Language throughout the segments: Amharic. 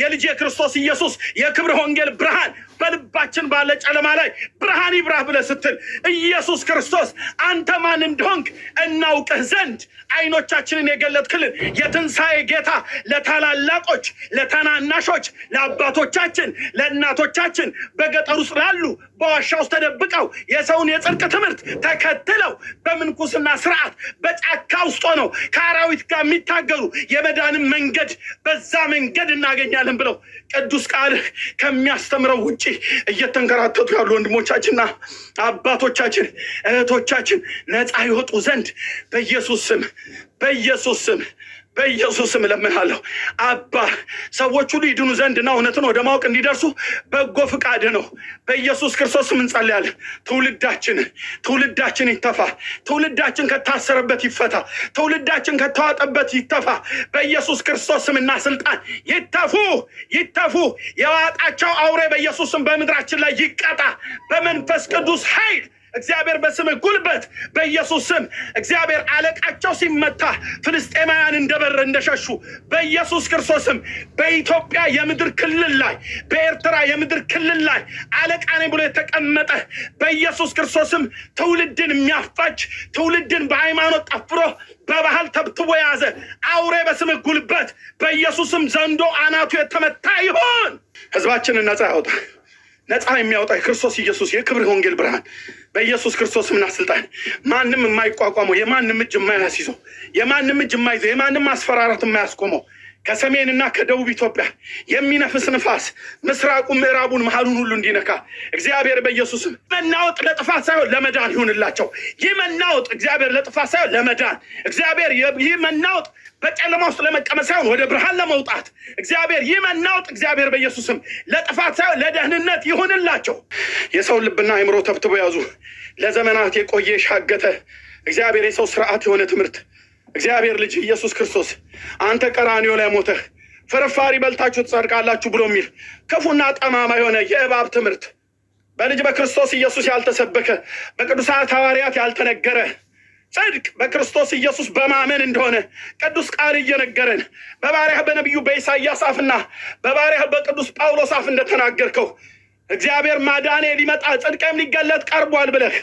የልጅ የክርስቶስ ኢየሱስ የክብር ወንጌል ብርሃን በልባችን ባለ ጨለማ ላይ ብርሃን ይብራ ብለህ ስትል ኢየሱስ ክርስቶስ አንተ ማን እንደሆንክ እናውቅህ ዘንድ አይኖቻችንን የገለጥክልን የትንሣኤ ጌታ ለታላላቆች፣ ለታናናሾች፣ ለአባቶቻችን፣ ለእናቶቻችን በገጠር ውስጥ ላሉ በዋሻ ውስጥ ተደብቀው የሰውን የጽድቅ ትምህርት ተከትለው በምንኩስና ስርዓት በጫካ ውስጥ ሆነው ከአራዊት ጋር የሚታገሉ የመዳንን መንገድ በዛ መንገድ እናገኛለን ብለው ቅዱስ ቃልህ ከሚያስተምረው ውጪ እየተንከራተቱ ያሉ ወንድሞቻችንና አባቶቻችን እህቶቻችን ነፃ ይወጡ ዘንድ በኢየሱስ ስም እለምናለሁ። አባ ሰዎች ሁሉ ይድኑ ዘንድና እውነትን ወደ ማወቅ እንዲደርሱ በጎ ፍቃድ ነው። በኢየሱስ ክርስቶስ ስም እንጸልያለን። ትውልዳችን ይተፋ። ትውልዳችን ከታሰረበት ይፈታ። ትውልዳችን ከተዋጠበት ይተፋ። በኢየሱስ ክርስቶስ ስምና ስልጣን ይተፉ። የዋጣቸው አውሬ በኢየሱስ ስም በምድራችን ላይ ይቀጣ። በመንፈስ ቅዱስ ኃይል እግዚአብሔር በስምህ ጉልበት በኢየሱስ ስም እግዚአብሔር አለቃቸው ሲመታ ፍልስጤማውያን እንደበር እንደሸሹ በኢየሱስ ክርስቶስም በኢትዮጵያ የምድር ክልል ላይ በኤርትራ የምድር ክልል ላይ አለቃ ነኝ ብሎ የተቀመጠ በኢየሱስ ክርስቶስም ትውልድን የሚያፋጅ ትውልድን በሃይማኖት ጠፍሮ በባህል ተብትቦ የያዘ አውሬ በስምህ ጉልበት በኢየሱስም ዘንዶ አናቱ የተመታ ይሆን። ህዝባችንን ነፃ ያውጣ። ነፃ የሚያወጣ የክርስቶስ ኢየሱስ የክብር ወንጌል ብርሃን በኢየሱስ ክርስቶስ ስምና ስልጣን ማንም የማይቋቋመው የማንም እጅ የማያስይዘው የማንም እጅ የማይዘው የማንም ማስፈራራት የማያስቆመው ከሰሜንና ከደቡብ ኢትዮጵያ የሚነፍስ ንፋስ ምስራቁን ምዕራቡን መሃሉን ሁሉ እንዲነካ እግዚአብሔር በኢየሱስ ስም መናወጥ ለጥፋት ሳይሆን ለመዳን ይሁንላቸው። ይህ መናወጥ እግዚአብሔር ለጥፋት ሳይሆን ለመዳን እግዚአብሔር ይህ መናወጥ በጨለማ ውስጥ ለመቀመጥ ሳይሆን ወደ ብርሃን ለመውጣት እግዚአብሔር ይህ መናወጥ እግዚአብሔር በኢየሱስ ስም ለጥፋት ሳይሆን ለደህንነት ይሁንላቸው። የሰውን ልብና አእምሮ ተብትቦ ያዙ ለዘመናት የቆየ ሻገተ እግዚአብሔር የሰው ስርዓት የሆነ ትምህርት እግዚአብሔር ልጅ ኢየሱስ ክርስቶስ አንተ ቀራንዮ ላይ ሞተህ ፍርፋሪ በልታችሁ ትጸድቃላችሁ ብሎ የሚል ክፉና ጠማማ የሆነ የእባብ ትምህርት በልጅ በክርስቶስ ኢየሱስ ያልተሰበከ በቅዱሳት ሐዋርያት ያልተነገረ ጽድቅ በክርስቶስ ኢየሱስ በማመን እንደሆነ ቅዱስ ቃል እየነገረን በባሪያህ በነቢዩ በኢሳይያስ አፍና በባሪያህ በቅዱስ ጳውሎስ አፍ እንደተናገርከው እግዚአብሔር ማዳኔ ሊመጣ ጽድቄም ሊገለጥ ቀርቧል ብለህ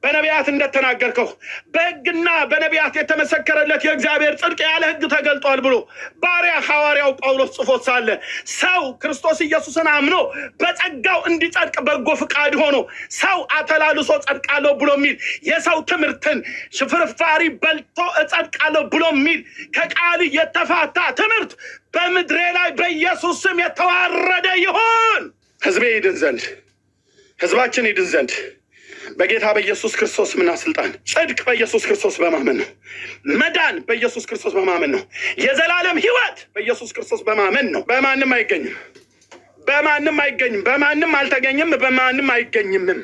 በነቢያት እንደተናገርከው በሕግና በነቢያት የተመሰከረለት የእግዚአብሔር ጽድቅ ያለ ሕግ ተገልጧል ብሎ ባሪያ ሐዋርያው ጳውሎስ ጽፎት ሳለ ሰው ክርስቶስ ኢየሱስን አምኖ በጸጋው እንዲጸድቅ በጎ ፍቃድ ሆኖ ሰው አተላልሶ ጸድቃለሁ ብሎ የሚል የሰው ትምህርትን ፍርፋሪ በልቶ እጸድቃለሁ ብሎ የሚል ከቃል የተፋታ ትምህርት በምድሬ ላይ በኢየሱስ ስም የተዋረደ ይሆን። ህዝቤ ይድን ዘንድ ህዝባችን ይድን ዘንድ በጌታ በኢየሱስ ክርስቶስ ስምና ስልጣን ጽድቅ በኢየሱስ ክርስቶስ በማመን ነው። መዳን በኢየሱስ ክርስቶስ በማመን ነው። የዘላለም ህይወት በኢየሱስ ክርስቶስ በማመን ነው። በማንም አይገኝም። በማንም አልተገኘም። በማንም አይገኝምም።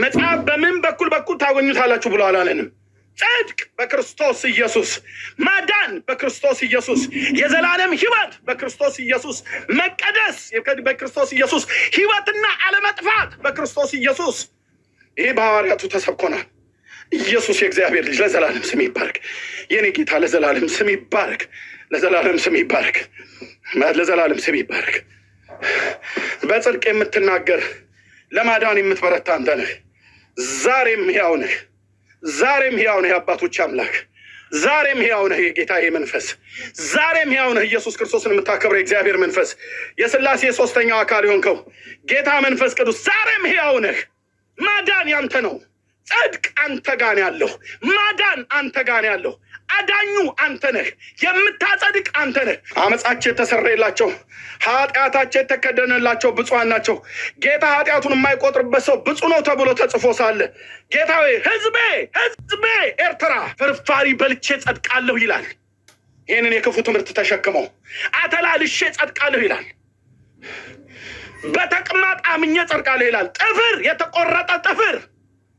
መጽሐፍ በምን በኩል ታገኙታላችሁ ብሎ አላለንም። ጽድቅ በክርስቶስ ኢየሱስ፣ ማዳን በክርስቶስ ኢየሱስ፣ የዘላለም ህይወት በክርስቶስ ኢየሱስ፣ መቀደስ በክርስቶስ ኢየሱስ፣ ህይወትና አለመጥፋት በክርስቶስ ኢየሱስ። ይህ በሐዋርያቱ ተሰብኮናል። ኢየሱስ የእግዚአብሔር ልጅ ለዘላለም ስም ይባረክ። የኔ ጌታ ለዘላለም ስም ይባረክ። ለዘላለም ስም ይባረክ። ለዘላለም ስም ይባረክ። በጽድቅ የምትናገር ለማዳን የምትበረታ አንተ ነህ። ዛሬም ሕያው ነህ። ዛሬም ሕያው ነህ አባቶች አምላክ። ዛሬም ሕያው ነህ የጌታዬ መንፈስ። ዛሬም ሕያው ነህ ኢየሱስ ክርስቶስን የምታከብር የእግዚአብሔር መንፈስ፣ የሥላሴ ሶስተኛው አካል የሆንከው ጌታ መንፈስ ቅዱስ ዛሬም ሕያው ነህ። ማዳን ያንተ ነው። ጽድቅ አንተ ጋር ያለው፣ ማዳን አንተ ጋር ያለው፣ አዳኙ አንተ ነህ። የምታጸድቅ አንተ ነህ። አመፃቸው የተሰረየላቸው ኃጢአታቸው የተከደነላቸው ብፁዓን ናቸው። ጌታ ኃጢአቱን የማይቆጥርበት ሰው ብፁዕ ነው ተብሎ ተጽፎ ሳለ ጌታ ሆይ ህዝቤ ኤርትራ ፍርፋሪ በልቼ ጸድቃለሁ ይላል። ይህንን የክፉ ትምህርት ተሸክመው አተላልሼ ጸድቃለሁ ይላል። በተቅማጥ አምኜ ጸድቃለሁ ይላል። ጥፍር የተቆረጠ ጥፍር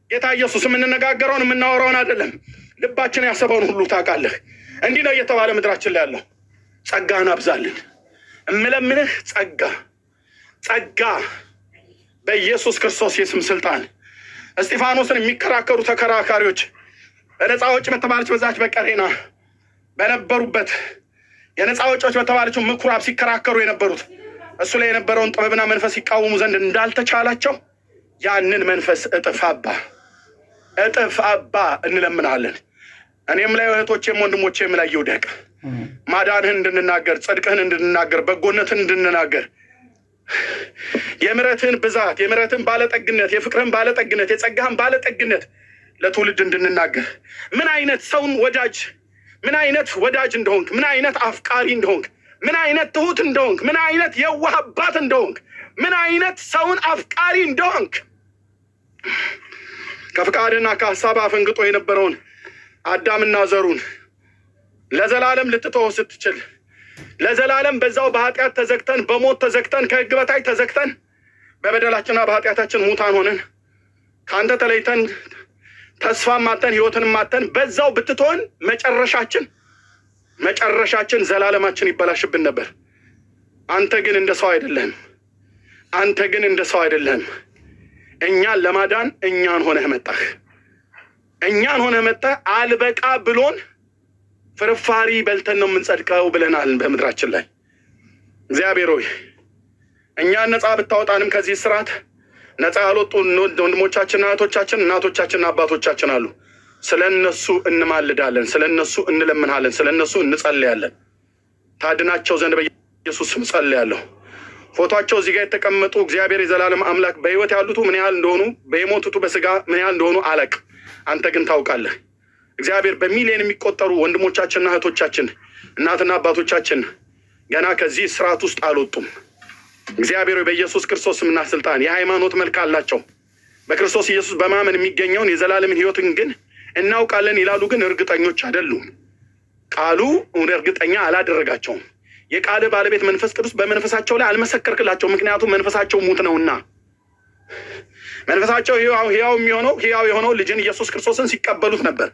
ጌታ ኢየሱስ የምንነጋገረውን የምናወራውን አይደለም። ልባችን ያሰበውን ሁሉ ታውቃለህ። እንዲህ ነው እየተባለ ምድራችን ላይ ያለው። ጸጋን አብዛልን እምለምንህ ጸጋ በኢየሱስ ክርስቶስ የስም ስልጣን እስጢፋኖስን የሚከራከሩ ተከራካሪዎች በነፃ ወጪ በተባለች በዛች በቀሬና በነበሩበት የነፃ ወጪዎች በተባለችው ምኩራብ ሲከራከሩ የነበሩት እሱ ላይ የነበረውን ጥበብና መንፈስ ይቃወሙ ዘንድ እንዳልተቻላቸው ያንን መንፈስ እጥፍ አባ እንለምናለን። እኔም ላይ እህቶቼም ወንድሞቼም ላይ ይውደቅ። ማዳንህን እንድንናገር፣ ጽድቅህን እንድንናገር፣ በጎነትን እንድንናገር፣ የምሕረትህን ብዛት፣ የምሕረትህን ባለጠግነት፣ የፍቅርህን ባለጠግነት፣ የጸጋህን ባለጠግነት ለትውልድ እንድንናገር፣ ምን አይነት ሰውን ወዳጅ፣ ምን አይነት ወዳጅ እንደሆንክ፣ ምን አይነት አፍቃሪ እንደሆንክ፣ ምን አይነት ትሁት እንደሆንክ፣ ምን አይነት የዋህ አባት እንደሆንክ፣ ምን አይነት ሰውን አፍቃሪ እንደሆንክ ከፍቃድና ከሀሳብ አፈንግጦ የነበረውን አዳምና ዘሩን ለዘላለም ልትተወው ስትችል ለዘላለም በዛው በኃጢአት ተዘግተን በሞት ተዘግተን ከሕግ በታች ተዘግተን በበደላችንና በኃጢአታችን ሙታን ሆነን ከአንተ ተለይተን ተስፋም ማተን ሕይወትንም ማተን በዛው ብትተወን መጨረሻችን ዘላለማችን ይበላሽብን ነበር። አንተ ግን እንደ ሰው አይደለህም። አንተ ግን እንደ ሰው አይደለህም። እኛን ለማዳን እኛን ሆነህ መጣህ። እኛን ሆነህ መጣህ። አልበቃ ብሎን ፍርፋሪ በልተን ነው የምንጸድቀው ብለናል በምድራችን ላይ። እግዚአብሔር ሆይ እኛን ነፃ ብታወጣንም ከዚህ ስርዓት ነፃ ያልወጡ ወንድሞቻችንና እህቶቻችን፣ እናቶቻችንና አባቶቻችን አሉ። ስለ እነሱ እንማልዳለን፣ ስለ እነሱ እንለምናለን፣ ስለ እነሱ እንጸልያለን። ታድናቸው ዘንድ በኢየሱስ ስም ጸልያለሁ። ፎቶቸው እዚህ ጋር የተቀመጡ እግዚአብሔር የዘላለም አምላክ በህይወት ያሉቱ ምን ያህል እንደሆኑ፣ በየሞቱቱ በስጋ ምን ያህል እንደሆኑ አለቅ። አንተ ግን ታውቃለህ። እግዚአብሔር በሚሊዮን የሚቆጠሩ ወንድሞቻችንና እህቶቻችን፣ እናትና አባቶቻችን ገና ከዚህ ስርዓት ውስጥ አልወጡም። እግዚአብሔር በኢየሱስ ክርስቶስ ስምና ስልጣን የሃይማኖት መልክ አላቸው። በክርስቶስ ኢየሱስ በማመን የሚገኘውን የዘላለምን ህይወትን ግን እናውቃለን ይላሉ፣ ግን እርግጠኞች አይደሉም። ቃሉ እርግጠኛ አላደረጋቸውም። የቃል ባለቤት መንፈስ ቅዱስ በመንፈሳቸው ላይ አልመሰከርክላቸው። ምክንያቱም መንፈሳቸው ሙት ነውና። መንፈሳቸው ሕያው የሆነው ልጅን ኢየሱስ ክርስቶስን ሲቀበሉት ነበር።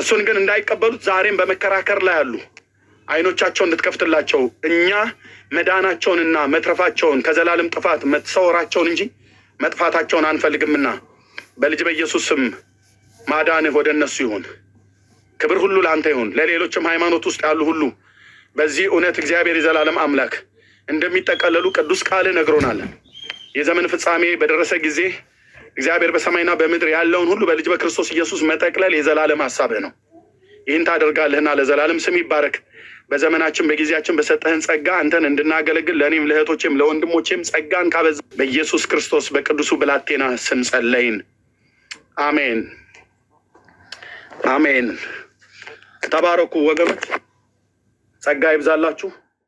እሱን ግን እንዳይቀበሉት ዛሬም በመከራከር ላይ አሉ። አይኖቻቸውን እንድትከፍትላቸው እኛ መዳናቸውንና መትረፋቸውን ከዘላለም ጥፋት መሰወራቸውን እንጂ መጥፋታቸውን አንፈልግምና በልጅ በኢየሱስ ስም ማዳንህ ወደ እነሱ ይሁን። ክብር ሁሉ ለአንተ ይሁን። ለሌሎችም ሃይማኖት ውስጥ ያሉ ሁሉ በዚህ እውነት እግዚአብሔር የዘላለም አምላክ እንደሚጠቀለሉ ቅዱስ ቃልህ ነግሮናል። የዘመን ፍጻሜ በደረሰ ጊዜ እግዚአብሔር በሰማይና በምድር ያለውን ሁሉ በልጅ በክርስቶስ ኢየሱስ መጠቅለል የዘላለም ሀሳብህ ነው። ይህን ታደርጋለህና ለዘላለም ስም ይባረክ። በዘመናችን በጊዜያችን በሰጠህን ጸጋ አንተን እንድናገለግል ለእኔም ለእህቶቼም ለወንድሞቼም ጸጋን ካበዛ በኢየሱስ ክርስቶስ በቅዱሱ ብላቴና ስም ጸለይን። አሜን አሜን። ተባረኩ ወገኖች፣ ጸጋ ይብዛላችሁ።